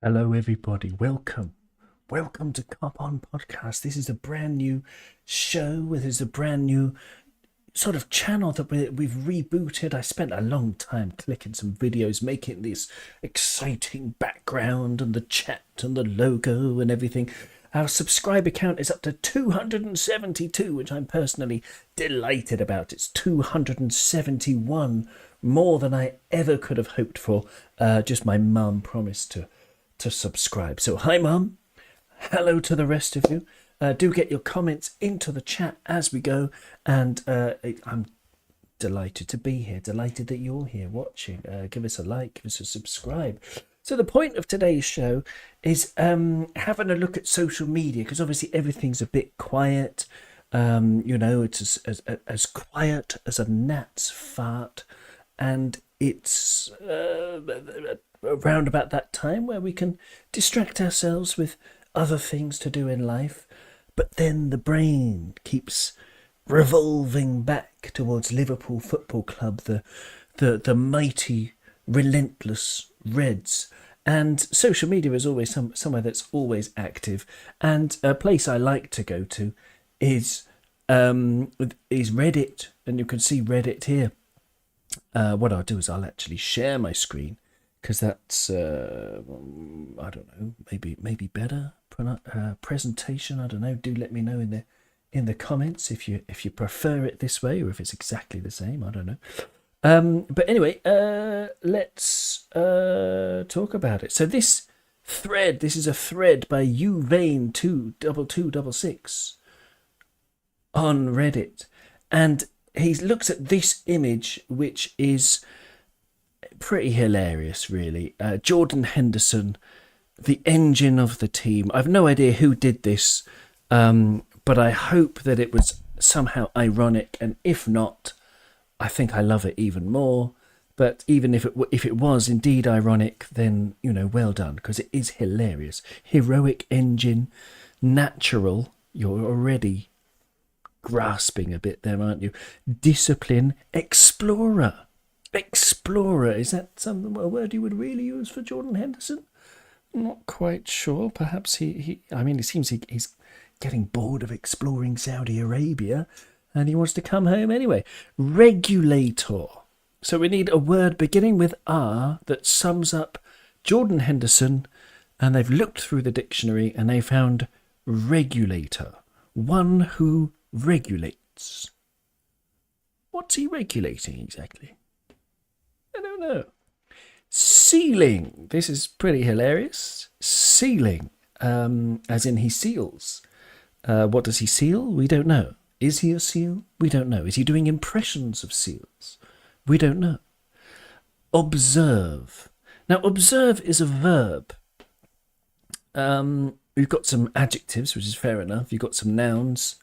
Hello, everybody. Welcome. Welcome to Cop On Podcast. This is a brand new show. This is a brand new sort of channel that we've rebooted. I spent a long time clicking some videos, making this exciting background and the chat and the logo and everything. Our subscriber count is up to 272, which I'm personally delighted about. It's 271, more than I ever could have hoped for. Just my mum promised to subscribe. So hi mum, hello to the rest of you. Do get your comments into the chat as we go, and I'm delighted to be here, delighted that you're here watching. Give us a like, give us a subscribe. So the point of today's show is having a look at social media, because obviously everything's a bit quiet. It's as quiet as a gnat's fart, and it's around about that time where we can distract ourselves with other things to do in life, but then the brain keeps revolving back towards Liverpool Football Club, the mighty, relentless Reds. And social media is always somewhere that's always active. And a place I like to go to is Reddit, and you can see Reddit here. What I'll do is I'll actually share my screen, because that's I don't know, maybe better presentation. I don't know. Do let me know in the comments if you prefer it this way, or if it's exactly the same. I don't know. But anyway, let's talk about it. So this is a thread by Uvain22266 on Reddit, and he looks at this image, which is pretty hilarious, really. Jordan Henderson, the engine of the team. I've no idea who did this, but I hope that it was somehow ironic, and if not, I think I love it even more. But even if it was indeed ironic, then, well done, because it is hilarious. Heroic engine, natural. You're already grasping a bit there, aren't you? Discipline, explorer. Explorer, is that a word you would really use for Jordan Henderson? Not quite sure. Perhaps it seems he's getting bored of exploring Saudi Arabia and he wants to come home anyway. Regulator. So we need a word beginning with R that sums up Jordan Henderson, and they've looked through the dictionary and they found regulator. One who regulates. What's he regulating exactly? I don't know. Sealing. This is pretty hilarious. Sealing, as in he seals. What does he seal? We don't know. Is he a seal? We don't know. Is he doing impressions of seals? We don't know. Observe. Now, observe is a verb. We've got some adjectives, which is fair enough. You've got some nouns.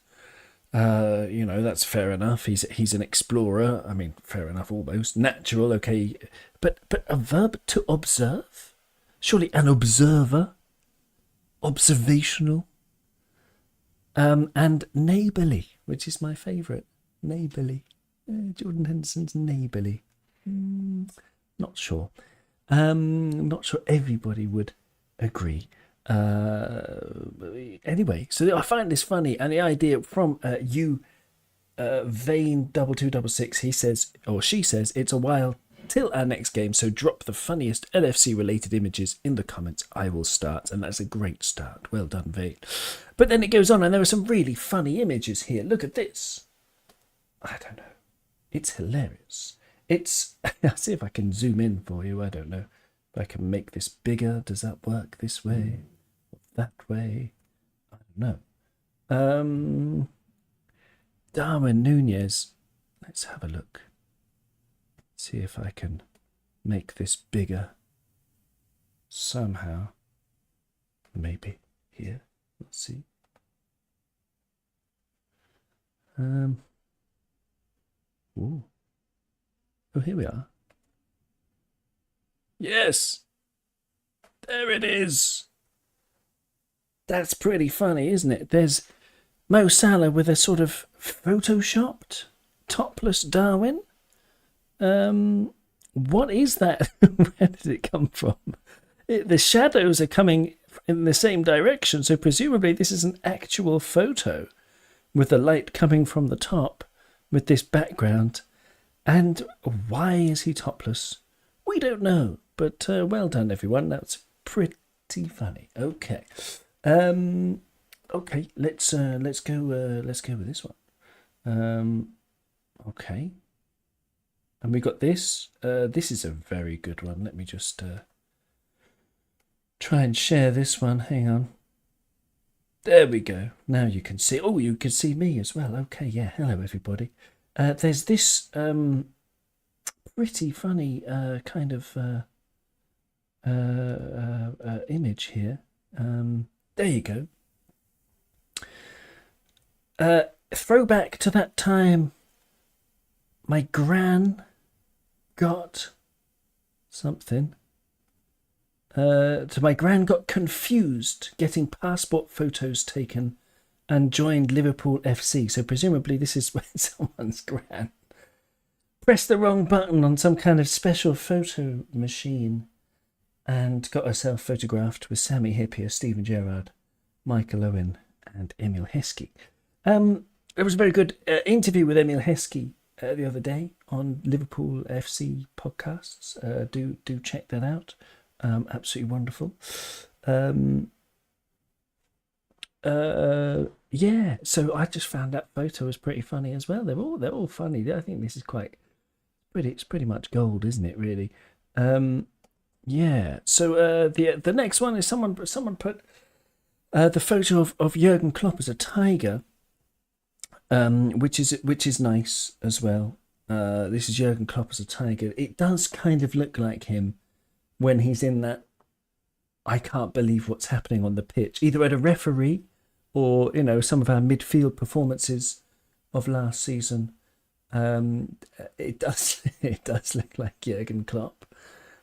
That's fair enough. He's an explorer. I mean, fair enough, almost. Natural, okay. But a verb, to observe? Surely an observer? Observational? And neighbourly, which is my favourite. Neighbourly. Jordan Henderson's neighbourly. Not sure. Not sure everybody would agree. Anyway, so I find this funny, and the idea from Vain2266, he says, or she says, it's a while till our next game, so drop the funniest LFC related images in the comments. I will start. And that's a great start. Well done, Vain. But then it goes on, and there are some really funny images here. Look at this. I don't know. It's hilarious. I'll see if I can zoom in for you. I don't know if I can make this bigger. Does that work this way? That way? I don't know. Darwin Nunez. Let's have a look. See if I can make this bigger somehow. Maybe here. Let's see. Ooh. Oh, here we are. Yes! There it is! That's pretty funny, isn't it? There's Mo Salah with a sort of photoshopped topless Darwin. What is that? Where did it come from? The shadows are coming in the same direction, so presumably this is an actual photo with the light coming from the top with this background. And why is he topless? We don't know, but well done, everyone. That's pretty funny. Okay, okay. Let's go. Let's go with this one. Okay, and we got this. This is a very good one. Let me just try and share this one. Hang on. There we go. Now you can see. Oh, you can see me as well. Okay, yeah. Hello, everybody. There's this pretty funny kind of image here. There you go. Throwback to that time my gran got something. My gran got confused getting passport photos taken and joined Liverpool FC. So presumably this is when someone's gran pressed the wrong button on some kind of special photo machine and got herself photographed with Sammy Hippier, Stephen Gerrard, Michael Owen and Emil Heskey. There was a very good interview with Emil Heskey the other day on Liverpool FC podcasts. Do check that out. Absolutely wonderful. Yeah, so I just found that photo was pretty funny as well. They're all funny. I think this is it's pretty much gold, isn't it? Really. Yeah. So the next one is someone put the photo of Jurgen Klopp as a tiger, which is nice as well. This is Jurgen Klopp as a tiger. It does kind of look like him when he's in that I can't believe what's happening on the pitch, either at a referee or, some of our midfield performances of last season. It does look like Jurgen Klopp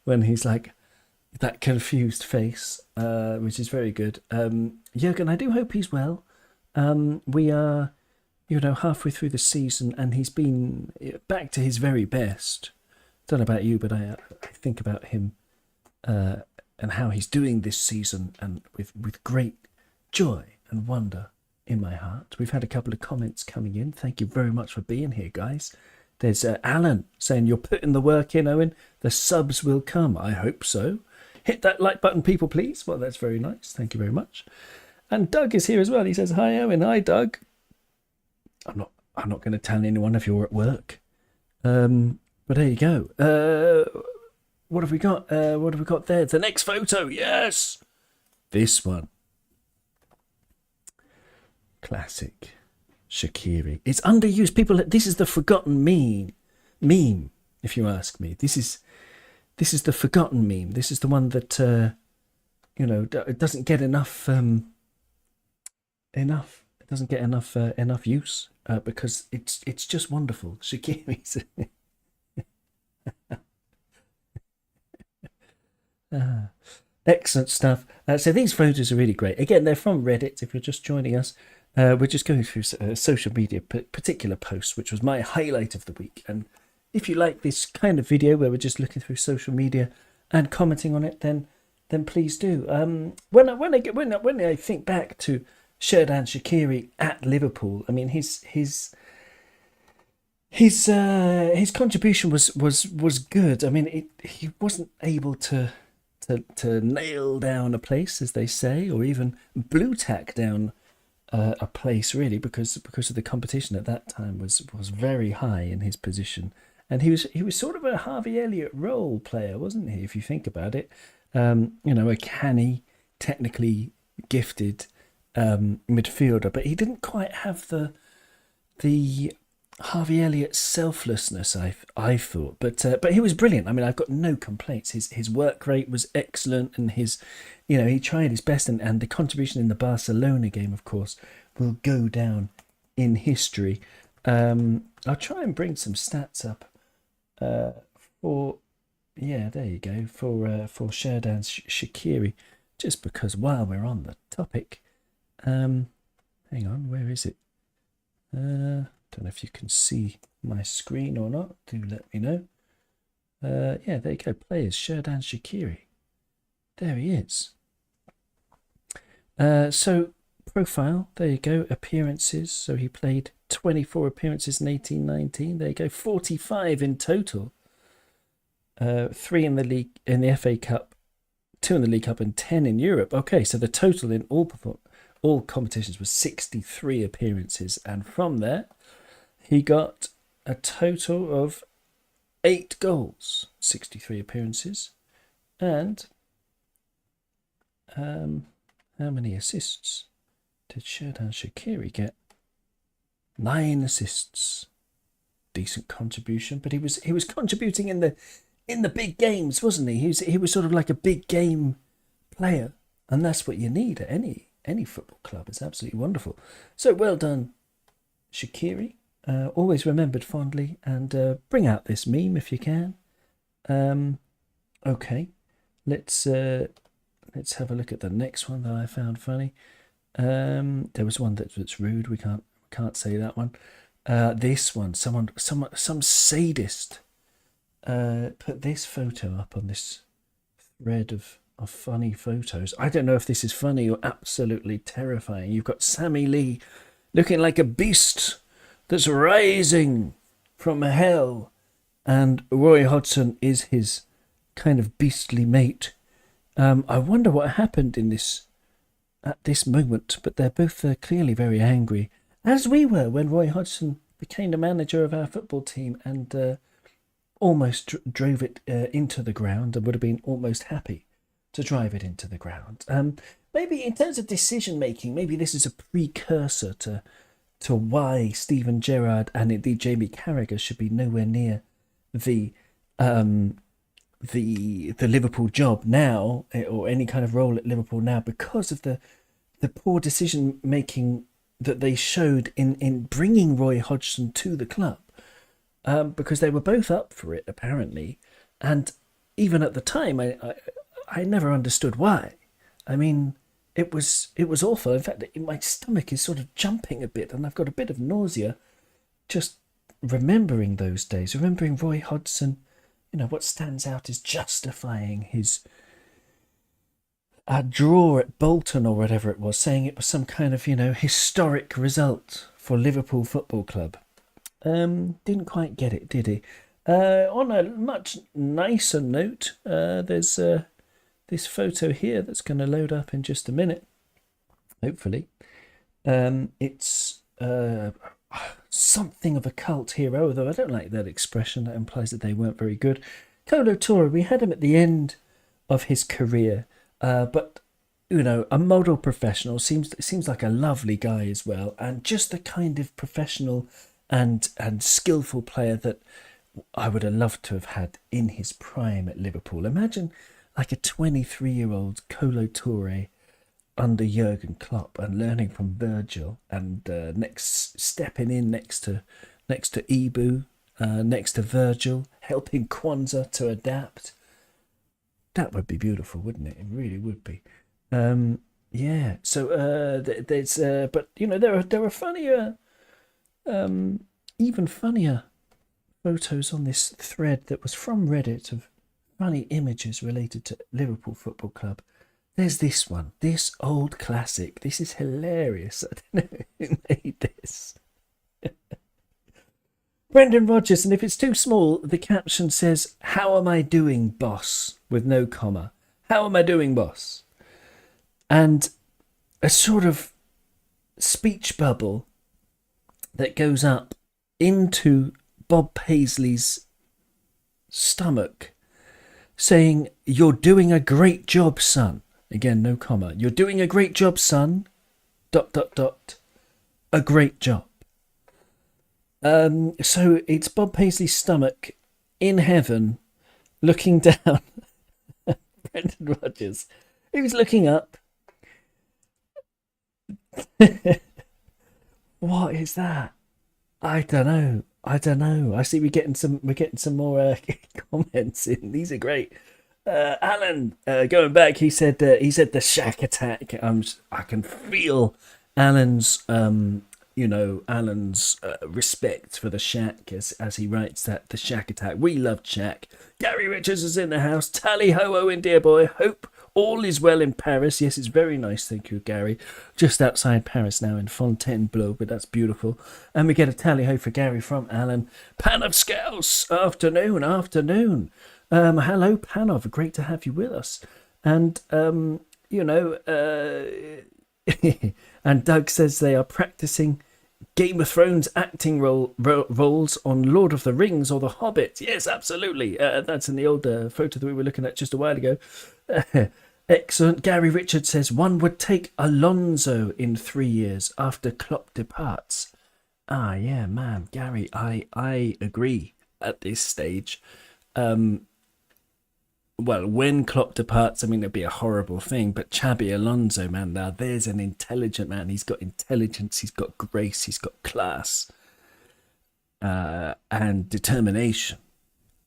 when he's like that confused face, which is very good. Jurgen, I do hope he's well. We are, halfway through the season and he's been back to his very best. Don't know about you, but I think about him and how he's doing this season, and with great joy and wonder in my heart. We've had a couple of comments coming in. Thank you very much for being here, guys. There's Alan saying, you're putting the work in, Owen. The subs will come. I hope so. Hit that like button, people, please. Well, that's very nice. Thank you very much. And Doug is here as well. He says, hi, Owen. Hi, Doug. I'm not going to tell anyone if you're at work. But there you go. What have we got? What have we got there? The next photo. Yes. This one. Classic. Shaqiri. It's underused. People, this is the forgotten meme, if you ask me. This is the forgotten meme. This is the one that it doesn't get enough It doesn't get enough use because it's just wonderful. Shaqiri's excellent stuff. So these photos are really great. Again, they're from Reddit. If you're just joining us, we're just going through social media particular posts, which was my highlight of the week. And if you like this kind of video where we're just looking through social media and commenting on it, then please do. When I think back to Xherdan Shaqiri at Liverpool, I mean his contribution was good. I mean he wasn't able to nail down a place, as they say, or even blue tack down a place, really, because of the competition at that time was very high in his position, and he was sort of a Harvey Elliott role player, wasn't he? If you think about it, a canny, technically gifted midfielder, but he didn't quite have the Harvey Elliott selflessness, I thought, but he was brilliant. I mean, I've got no complaints. His work rate was excellent, and he tried his best, and the contribution in the Barcelona game, of course, will go down in history. I'll try and bring some stats up for there you go, for Xherdan Shaqiri, just because while we're on the topic, hang on, where is it? Don't know if you can see my screen or not. Do let me know. There you go. Players, Xherdan Shaqiri. There he is. So profile, there you go. Appearances. So he played 24 appearances in 1819. There you go. 45 in total. 3 in the league, in the FA Cup, 2 in the League Cup, and 10 in Europe. Okay, so the total in all competitions was 63 appearances, and from there he got a total of 8 goals, 63 appearances, and how many assists did Xherdan Shaqiri get? 9 assists. Decent contribution, but he was contributing in the big games, wasn't he? He was sort of like a big game player, and that's what you need at any football club. It's absolutely wonderful. So well done, Shaqiri. Always remembered fondly, and bring out this meme if you can. Okay, let's have a look at the next one that I found funny. There was one that's rude. We can't say that one. This one, some sadist put this photo up on this thread of funny photos. I don't know if this is funny or absolutely terrifying. You've got Sammy Lee looking like a beast that's rising from hell, and Roy Hodgson is his kind of beastly mate. I wonder what happened at this moment, but they're both clearly very angry, as we were when Roy Hodgson became the manager of our football team and almost drove it into the ground, and would have been almost happy to drive it into the ground. Maybe in terms of decision making, maybe this is a precursor to why Steven Gerrard and indeed Jamie Carragher should be nowhere near the Liverpool job now, or any kind of role at Liverpool now, because of the poor decision making that they showed in bringing Roy Hodgson to the club, because they were both up for it apparently, and even at the time I never understood why. I mean, it was awful. In fact, my stomach is sort of jumping a bit, and I've got a bit of nausea just remembering those days, remembering Roy Hodgson. You know, what stands out is justifying his draw at Bolton or whatever it was, saying it was some kind of, historic result for Liverpool Football Club. Didn't quite get it, did he? On a much nicer note, there's this photo here that's going to load up in just a minute, hopefully. It's something of a cult hero, although I don't like that expression. That implies that they weren't very good. Kolo Toure, we had him at the end of his career, but a model professional, seems like a lovely guy as well, and just the kind of professional and skillful player that I would have loved to have had in his prime at Liverpool. Imagine like a 23-year-old Kolo Toure under Jurgen Klopp and learning from Virgil, and stepping in next to Ibu, next to Virgil, helping Kwanzaa to adapt. That would be beautiful, wouldn't it? It really would be. Yeah. So there's but there are funnier, even funnier photos on this thread that was from Reddit of funny images related to Liverpool Football Club. There's this one, this old classic. This is hilarious. I don't know who made this. Brendan Rodgers, and if it's too small, the caption says, "How am I doing, boss?" with no comma. How am I doing, boss? And a sort of speech bubble that goes up into Bob Paisley's stomach, saying, "You're doing a great job, son." Again, no comma. "You're doing a great job, son. ... A great job." So it's Bob Paisley's stomach in heaven, looking down at Brendan Rodgers. He was looking up. What is that? I don't know. I see we're getting some more comments in. These are great. Alan, going back, he said the Shack attack. I can feel Alan's respect for the Shack as he writes that, the Shack attack. We loved Shack. Gary Richards is in the house. Tally ho, Owen, dear boy. Hope All is well in Paris. Yes, it's very nice. Thank you, Gary. Just outside Paris now in Fontainebleau, but that's beautiful. And we get a tally ho for Gary from Alan. Panov Scouse, afternoon. Hello, Panov. Great to have you with us. And, and Doug says they are practicing Game of Thrones acting roles on Lord of the Rings or The Hobbit. Yes, absolutely. That's in the old photo that we were looking at just a while ago. Excellent. Gary Richards says one would take Alonso in 3 years after Klopp departs. Ah, yeah, man, Gary, I agree at this stage. Well, when Klopp departs, I mean, it'd be a horrible thing, but Xabi Alonso, man, now there's an intelligent man. He's got intelligence, he's got grace, he's got class, and determination,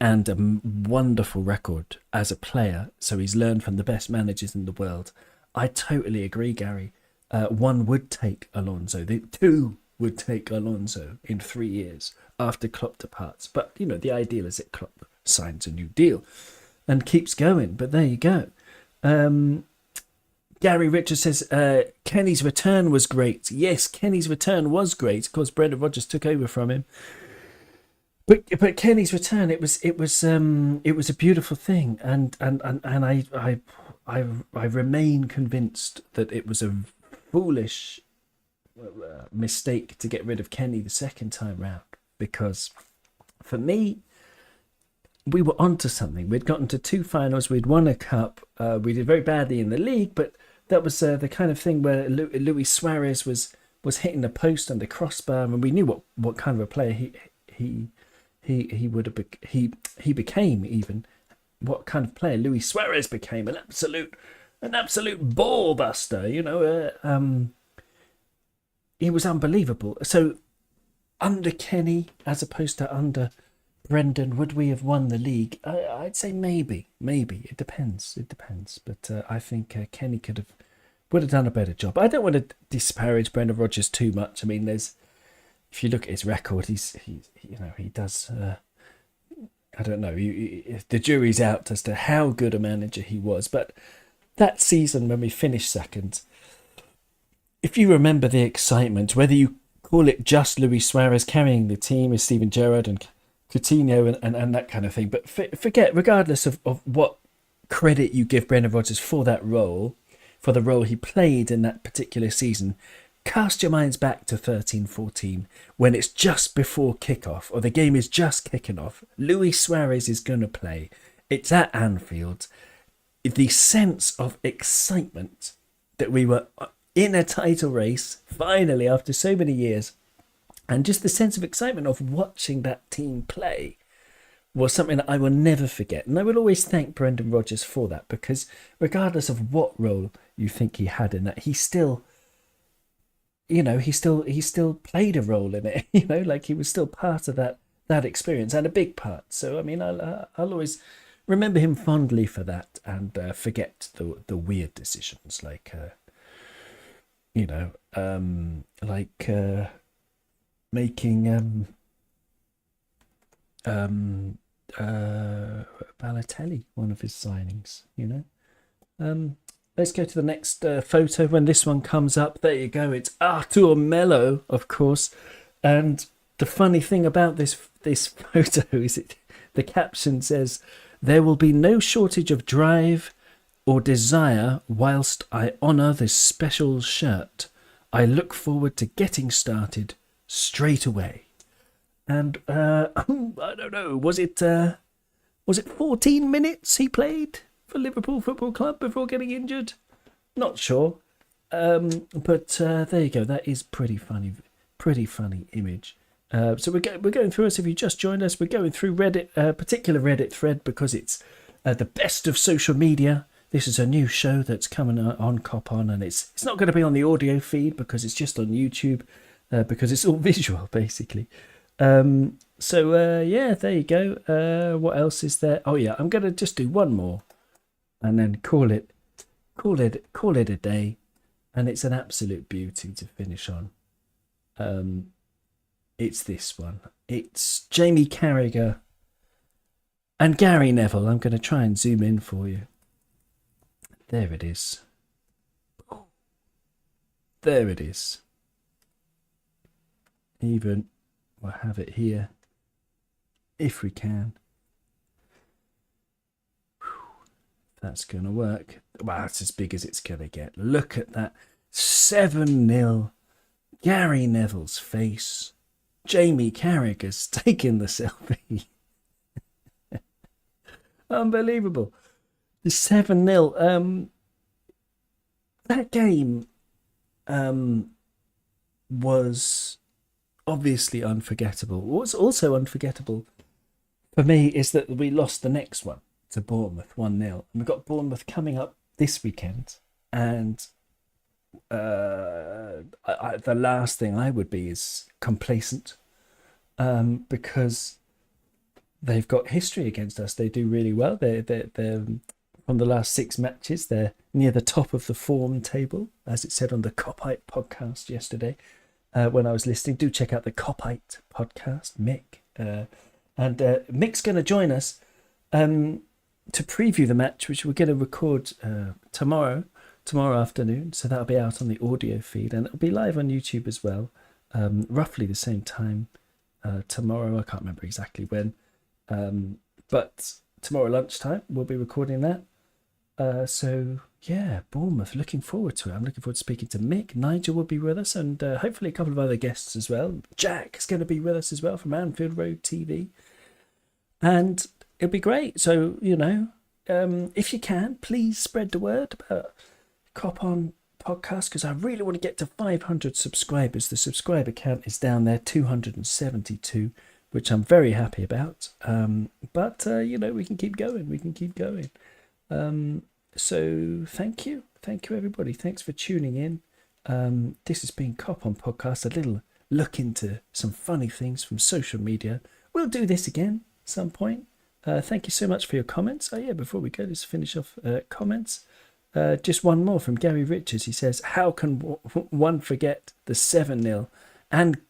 and a wonderful record as a player. So he's learned from the best managers in the world. I totally agree, Gary. One would take Alonso. The two would take Alonso in 3 years after Klopp departs. But, you know, the ideal is that Klopp signs a new deal and keeps going. But there you go. Gary Richards says, Kenny's return was great. Yes, Kenny's return was great. Of course, Brendan Rodgers took over from him. But Kenny's return, it was a beautiful thing, and I remain convinced that it was a foolish mistake to get rid of Kenny the second time round, because for me, we were onto something. We'd gotten to 2 finals, we'd won a cup, we did very badly in the league, but that was the kind of thing where Luis Suarez was hitting the post and the crossbar, and we knew what kind of a player he would have he became, even what kind of player Luis Suarez became. An absolute ball buster, you know. He was unbelievable. So under Kenny as opposed to under Brendan, would we have won the league? I'd say maybe. It depends. But I think Kenny would have done a better job. I don't want to disparage Brendan Rodgers too much. I mean, if you look at his record, he does. I don't know. The jury's out as to how good a manager he was. But that season when we finished second, if you remember the excitement, whether you call it just Luis Suarez carrying the team with Steven Gerrard and Coutinho and that kind of thing, but forget, regardless of what credit you give Brendan Rodgers for that role, for the role he played in that particular season, cast your minds back to 13-14 when it's just before kickoff, or the game is just kicking off. Luis Suarez is going to play. It's at Anfield. The sense of excitement that we were in a title race, finally, after so many years, and just the sense of excitement of watching that team play was something that I will never forget. And I will always thank Brendan Rodgers for that, because regardless of what role you think he had in that, he still played a role in it, like he was still part of that experience, and a big part. So, I mean, I'll always remember him fondly for that, and forget the weird decisions like making Balotelli one of his signings, Let's go to the next photo when this one comes up. There you go. It's Artur Melo, of course. And the funny thing about this photo is the caption says, "There will be no shortage of drive or desire whilst I honour this special shirt. I look forward to getting started straight away." And I don't know, was it 14 minutes he played for Liverpool Football Club before getting injured? Not sure. But there you go. That is pretty funny image. So we're going through us. If you just joined us, we're going through Reddit, a particular Reddit thread, because it's the best of social media. This is a new show that's coming on Cop On, and it's not going to be on the audio feed because it's just on YouTube, because it's all visual basically. Yeah, there you go. What else is there? Oh yeah, I'm going to just do one more and then call it a day. And it's an absolute beauty to finish on. It's this one. It's Jamie Carragher and Gary Neville. I'm going to try and zoom in for you. There it is. There it is. Even we'll have it here if we can. That's going to work. Wow, that's as big as it's going to get. Look at that. 7-0. Gary Neville's face. Jamie Carragher's taking the selfie. Unbelievable. The 7-0. That game was obviously unforgettable. What's also unforgettable for me is that we lost the next one to Bournemouth 1-0. And we've got Bournemouth coming up this weekend. And the last thing I would be is complacent, because they've got history against us. They do really well. They're from the last 6 matches, they're near the top of the form table, as it said on the Kopite podcast yesterday. When I was listening, do check out the Kopite podcast, Mick. And Mick's going to join us to preview the match, which we're going to record tomorrow afternoon. So that'll be out on the audio feed, and it'll be live on YouTube as well, roughly the same time tomorrow. I can't remember exactly when, but tomorrow lunchtime we'll be recording that. So yeah, Bournemouth, looking forward to it. I'm looking forward to speaking to Mick. Nigel will be with us, and hopefully a couple of other guests as well. Jack is going to be with us as well from Anfield Road TV, and it'll be great. So, you know, if you can, please spread the word about Cop On Podcast, because I really want to get to 500 subscribers. The subscriber count is down there, 272, which I'm very happy about. But you know, we can keep going. So thank you everybody. Thanks for tuning in. This has been Cop On Podcast, a little look into some funny things from social media. We'll do this again at some point. Thank you so much for your comments. Oh yeah, before we go, let's finish off comments. Just one more from Gary Richards. He says, how can one forget the 7-0 and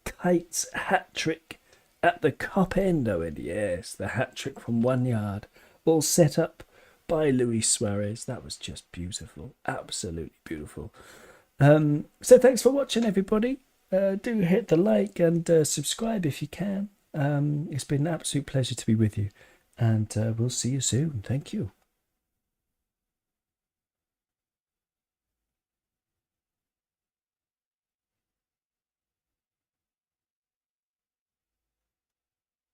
Kite's hat-trick at the Cop End, Owen? Yes, the hat-trick from 1 yard, all set up by Luis Suarez. That was just beautiful, absolutely beautiful. So thanks for watching, everybody. Do hit the like and subscribe if you can. It's been an absolute pleasure to be with you, and we'll see you soon. Thank you.